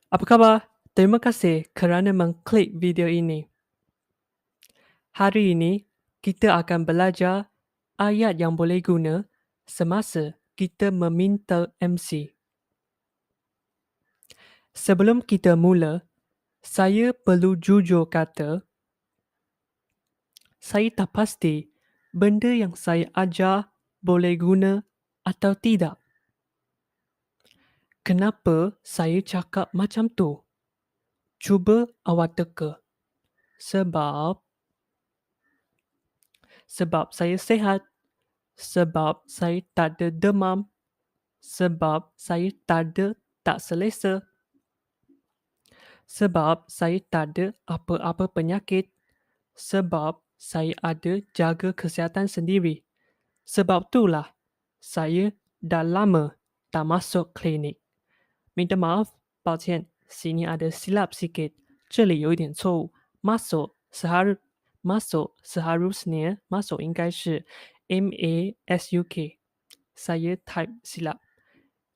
Apa khabar? Terima kasih kerana mengklik video ini. Hari ini, kita akan belajar ayat yang boleh guna semasa kita meminta MC. Sebelum kita mula, saya perlu jujur kata, saya tak pasti benda yang saya ajar boleh guna atau tidak. Kenapa saya cakap macam tu? Cuba awak teka. Sebab saya sihat. Sebab saya tak ada demam. Sebab saya tak selesa. Sebab saya tak ada apa-apa penyakit. Sebab saya ada jaga kesihatan sendiri. Sebab itulah saya dah lama tak masuk klinik. Minta maaf, 抱歉, sini ada silap sikit. 这里有一点错误. Masuk seharusnya masuk 应该是 MASUK. Saya type silap.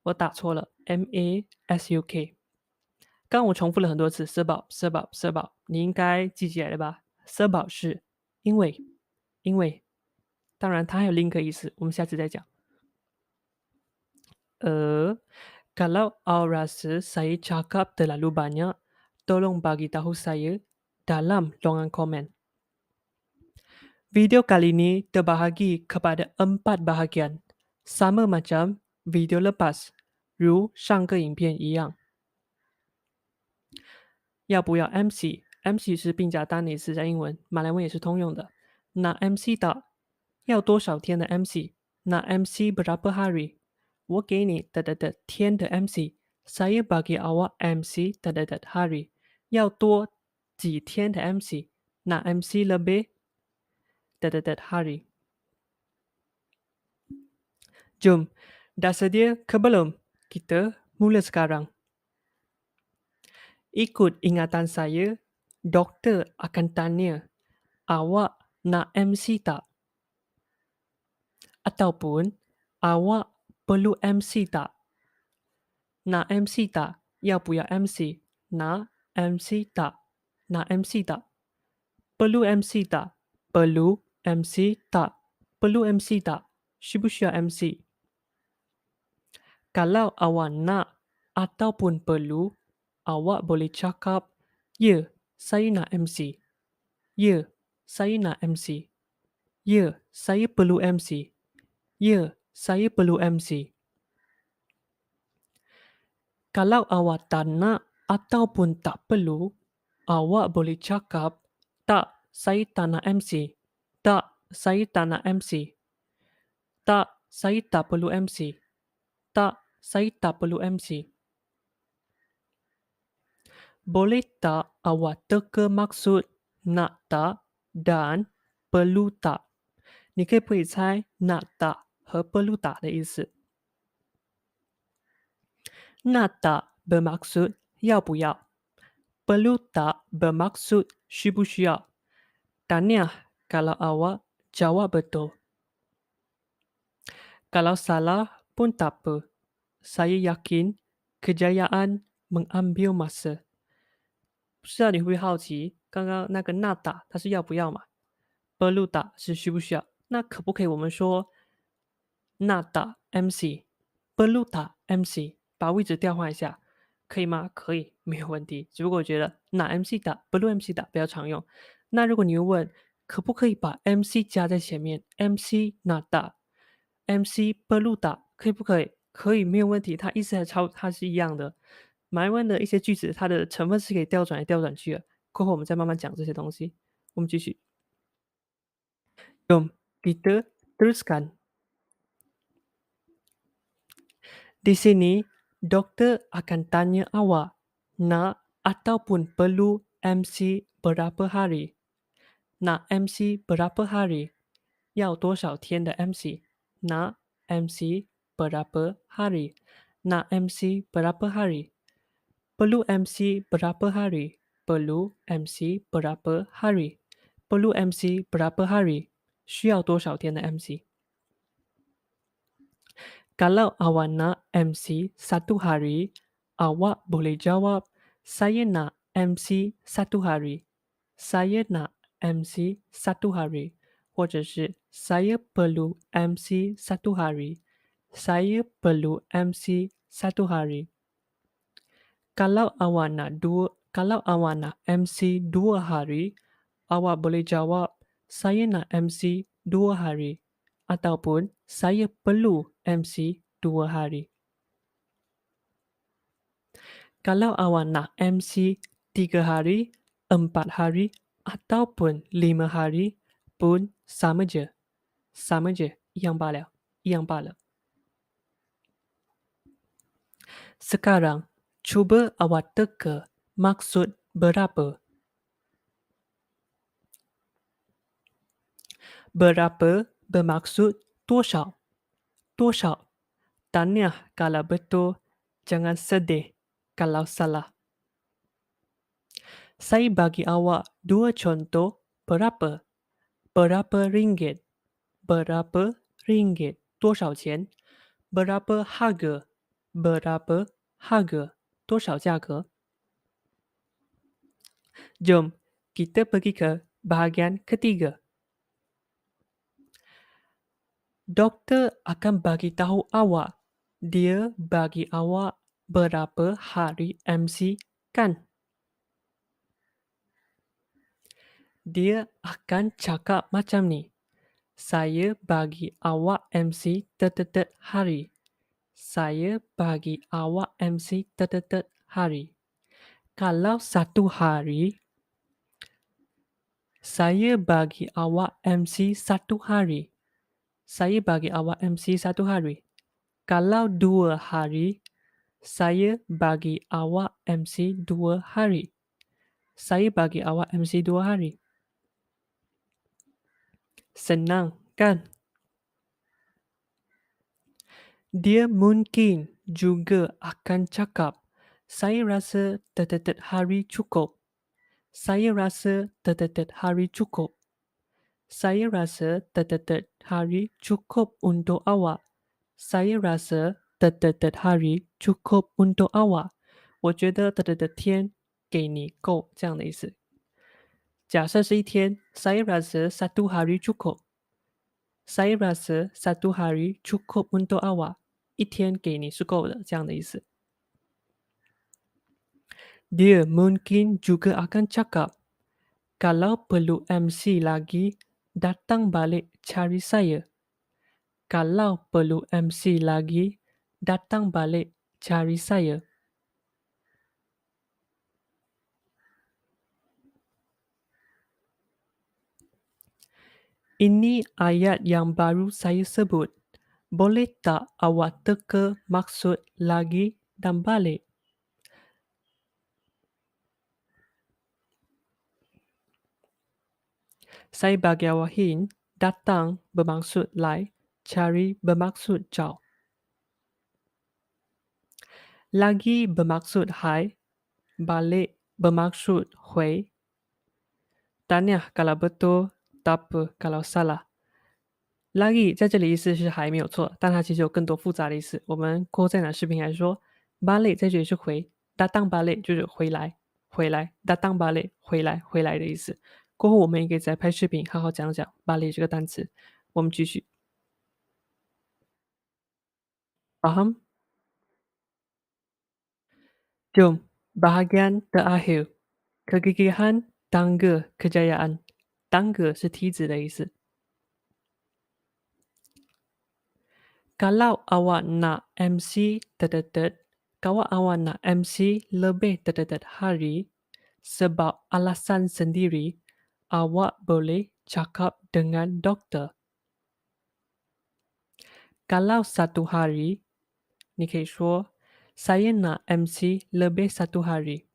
我打错了 MASUK。刚我重复了很多次 sebab，你应该记起来了吧 sebab 是因为，当然它还有另一个意思，我们下次再讲。Kalau awak rasa saya cakap terlalu banyak, tolong bagi tahu saya dalam ruangan komen. Video kali ini terbahagi kepada 4 bahagian, sama macam video lepas, 如上个影片一样。要不要 MC？MC 是并甲单的词，在英文、马来文也是通用的。那 MC 的要多少天的 MC？那 MC berapa hari？我给你天的 MC，saya bagi awak MC hari，要多几天的 MC？那 MC lebih hari。Jom, dah sedia ke belum? Kita mula sekarang. Ikut ingatan saya, doktor akan tanya, awak nak MC tak? Ataupun, awak perlu MC tak? Nak MC tak? 要不要 MC? Nak MC tak? Nak MC tak? Perlu MC tak? Perlu MC tak? Perlu MC tak? 需不需要 MC? Kalau awak nak ataupun perlu, awak boleh cakap, ya, saya nak MC. Ya, saya nak MC. Ya, saya perlu MC. Ya, saya perlu MC. Kalau awak tak nak ataupun tak perlu, awak boleh cakap, tak, saya tak nak MC. Tak, saya tak nak MC. Tak, saya tak perlu MC. Tak, saya tak perlu MC. Boleh tak awak teka maksud nak tak dan perlu tak？你可以不可以猜 nak tak 和 perlu tak 的意思？ nak tak bermaksud 要不要 perlu tak bermaksud 需不需要 Tahniah kalau awak jawab betul. Kalau salah pun tak apa. Saya yakin kejayaan mengambil masa. 不知道你会不会好奇，刚刚那个那打它是要不要嘛？perlu tak 是需不需要？那可不可以我们说那打 MC perlu tak MC 把位置调换一下，可以吗？可以，没有问题。只不过我觉得那 MC 打 perlu MC 打比较常用。那如果你问可不可以把 MC 加在前面 MC 那打 MC perlu tak 可以不可以？可以，没有问题。它意思它是一样的。马来文的一些句子，它的成分是可以调转来调转去的。过后我们再慢慢讲这些东西。我们继续。Jom kita teruskan. Di sini, doktor akan tanya awak nak ataupun perlu MC berapa hari. Nak MC berapa hari? 要多少天的 MC? Nak MC berapa hari? Nak MC berapa hari? Perlu MC berapa hari? Perlu MC berapa hari? Perlu MC berapa hari? 需要多少天的 MC? Kalau awak nak MC 1 hari, awak boleh jawab, Saya nak MC 1 hari. Saya nak MC 1 hari. 或者是 saya perlu MC 1 hari. Saya perlu MC 1 hari. Kalau awak nak MC 2 hari, awak boleh jawab saya nak MC 2 hari ataupun saya perlu MC 2 hari. Kalau awak nak MC 3 hari, 4 hari ataupun 5 hari pun sama je. Sama je, 一样罢了，一样罢了。Sekarang, cuba awak teka maksud berapa. Berapa bermaksud 多少，多少。Tanya kalau betul, jangan sedih kalau salah. Saya bagi awak 2 contoh berapa. Berapa ringgit? Berapa ringgit? 多少钱? Berapa harga? Berapa harga? 多少价格? Jom, kita pergi ke bahagian ketiga. Doktor akan bagi tahu awak. Dia bagi awak berapa hari MC kan? Dia akan cakap macam ni. Saya bagi awak MC tertetet hari. Saya bagi awak MC tertetet hari. Kalau 1 hari, saya bagi awak MC 1 hari. Saya bagi awak MC 1 hari. Kalau 2 hari, saya bagi awak MC 2 hari. Saya bagi awak MC 2 hari. Senang, kan? Dia mungkin juga akan cakap, saya rasa tertetet hari cukup. Saya rasa tertetet hari cukup. Saya rasa tertetet hari cukup untuk awak. Saya rasa tertetet hari cukup untuk awak. 我觉得tertetet天给你够这样的意思。假设是一天 saya rasa 1 hari cukup. Saya rasa 1 hari cukup untuk awak. 一天给你是够的这样的意思。Dia mungkin juga akan cakap, kalau perlu MC lagi, datang balik cari saya. Kalau perlu MC lagi, datang balik cari saya. Ini ayat yang baru saya sebut. Boleh tak awak teka maksud lagi dan balik? Saya bagi awak hint, datang bermaksud lai, cari bermaksud jauh. Lagi bermaksud hai, balik bermaksud hui. Tanya kalau betul, tak apa kalau salah. Lagi 在这里意思是还没有错，但它其实有更多复杂的意思。我们过后在哪视频还说 balik 在这里是回 datang balik 就是回来，回来 datang balik 回来，回来的意思。过后我们也可以再拍视频好好讲讲 balik 这个单词。我们继续。Paham? Jom, bahagian terakhir. Kegigihan tangga kejayaan. Tangga 是梯子的意思。Kalau awak nak MC terdedet, kalau awak nak MC lebih terdedet hari, sebab alasan sendiri, awak boleh cakap dengan doktor. Kalau 1 hari, 你可以说 saya nak MC lebih 1 hari.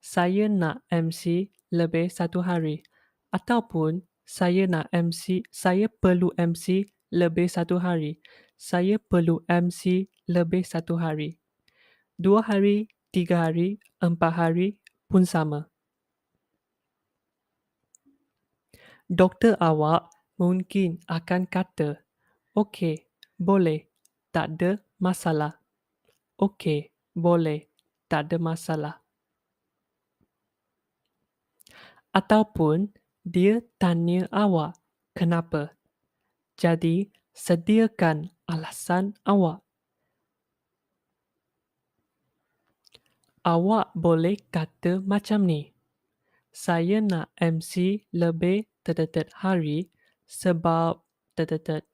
Saya nak MC lebih 1 hari. Ataupun saya nak MC, saya perlu MC lebih 1 hari. Saya perlu MC lebih 1 hari. 2 hari, 3 hari, 4 hari pun sama. Doktor awak mungkin akan kata, okey, boleh, tak ada masalah. Okey, boleh, tak ada masalah. ataupun dia tanya awak kenapa. Jadi, sediakan alasan awak. Awak boleh kata macam ni. Saya nak MC lebih terdekat hari sebab terdekat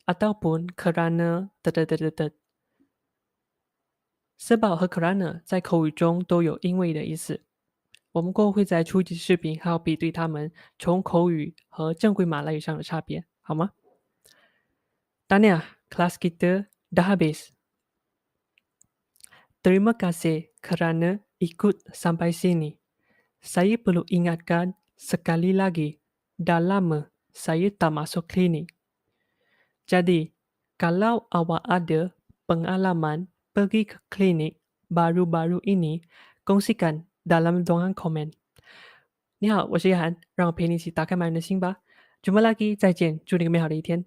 ataupun kerana terdekat. sebab和 kerana 在口语中都有因为的意思。我们过后会在初级视频还有比对它们从口语和正规马来语上的差别，好吗？Tanya, kelas kita dah habis. Terima kasih kerana ikut sampai sini. Saya perlu ingatkan sekali lagi, dah lama saya tak masuk klinik. Jadi, kalau awak ada pengalaman pergi ke klinik baru-baru ini, kongsikan dalam ruangan komen. 你好，我是叶涵，让我陪你一起打开满人的心吧。Jumpa lagi，再见，祝你个美好的一天。